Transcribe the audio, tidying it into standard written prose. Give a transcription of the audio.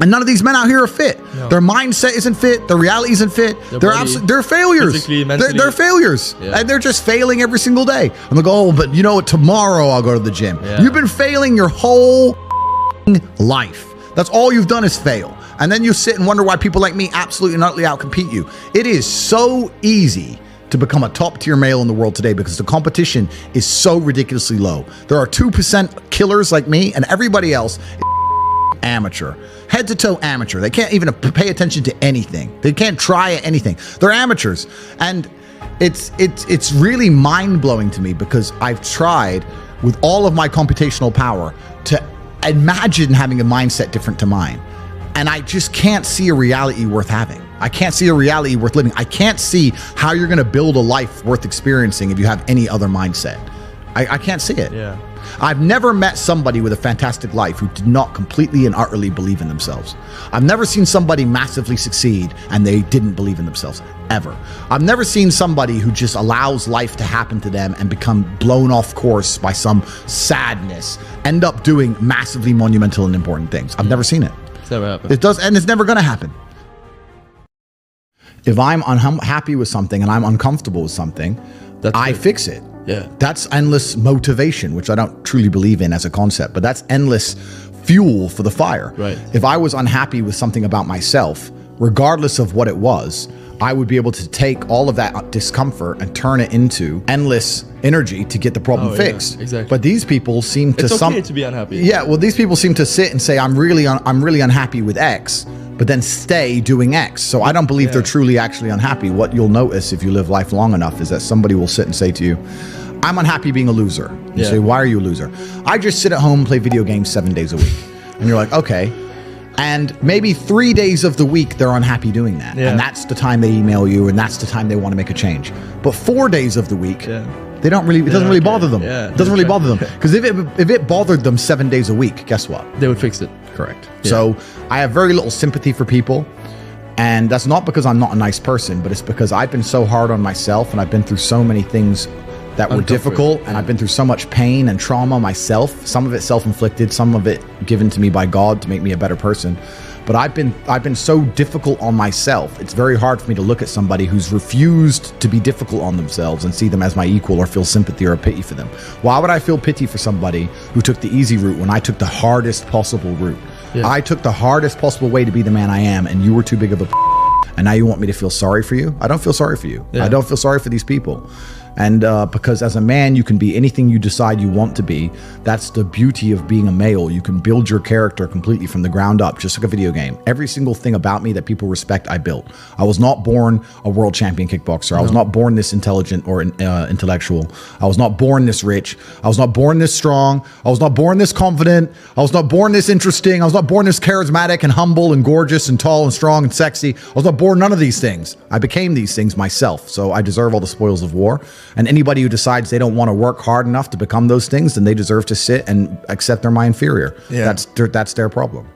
And none of these men out here are fit. No. Their mindset isn't fit. Their reality isn't fit. They're failures. They're failures. Yeah. And they're just failing every single day. I'm like, oh, but you know what? Tomorrow I'll go to the gym. Yeah. You've been failing your whole life. That's all you've done is fail. And then you sit and wonder why people like me absolutely and utterly outcompete you. It is so easy to become a top tier male in the world today because the competition is so ridiculously low. There are 2% killers like me, and everybody else is amateur, head to toe amateur. They can't even pay attention to anything. They can't try anything. They're amateurs. And it's really mind blowing to me because I've tried with all of my computational power to imagine having a mindset different to mine. And I just can't see a reality worth having. I can't see a reality worth living. I can't see how you're going to build a life worth experiencing if you have any other mindset. I can't see it. Yeah. I've never met somebody with a fantastic life who did not completely and utterly believe in themselves. I've never seen somebody massively succeed and they didn't believe in themselves, ever. I've never seen somebody who just allows life to happen to them and become blown off course by some sadness, end up doing massively monumental and important things. I've never seen it. It's never happened. It does, and it's never going to happen. If I'm unhappy with something and I'm uncomfortable with something, I fix it. Yeah. That's endless motivation, which I don't truly believe in as a concept, but that's endless fuel for the fire. Right. If I was unhappy with something about myself, regardless of what it was, I would be able to take all of that discomfort and turn it into endless energy to get the problem fixed. Yeah, exactly. But these people seem to it's okay to be unhappy. Yeah, well, these people seem to sit and say, I'm really unhappy with X, but then stay doing X. So I don't believe they're truly actually unhappy. What you'll notice if you live life long enough is that somebody will sit and say to you, I'm unhappy being a loser. You say, why are you a loser? I just sit at home and play video games 7 days a week. And you're like, okay. And maybe 3 days of the week, they're unhappy doing that. Yeah. And that's the time they email you, and that's the time they want to make a change. But 4 days of the week, they don't really, it doesn't really bother them. Yeah, it doesn't really bother them. Because if it bothered them 7 days a week, guess what? They would fix it. Correct. Yeah. So I have very little sympathy for people. And that's not because I'm not a nice person, but it's because I've been so hard on myself and I've been through so many things that were difficult, and I've been through so much pain and trauma myself, some of it self-inflicted, some of it given to me by God to make me a better person. But I've been so difficult on myself. It's very hard for me to look at somebody who's refused to be difficult on themselves and see them as my equal or feel sympathy or pity for them. Why would I feel pity for somebody who took the easy route when I took the hardest possible route? Yeah. I took the hardest possible way to be the man I am, and you were too big of a and now you want me to feel sorry for you? I don't feel sorry for you. Yeah. I don't feel sorry for these people. And because as a man, you can be anything you decide you want to be. That's the beauty of being a male. You can build your character completely from the ground up, just like a video game. Every single thing about me that people respect, I built. I was not born a world champion kickboxer. I was not born this intelligent or intellectual. I was not born this rich. I was not born this strong. I was not born this confident. I was not born this interesting. I was not born this charismatic and humble and gorgeous and tall and strong and sexy. I was not born none of these things. I became these things myself. So I deserve all the spoils of war. And anybody who decides they don't want to work hard enough to become those things, then they deserve to sit and accept they're my inferior. Yeah. That's their problem.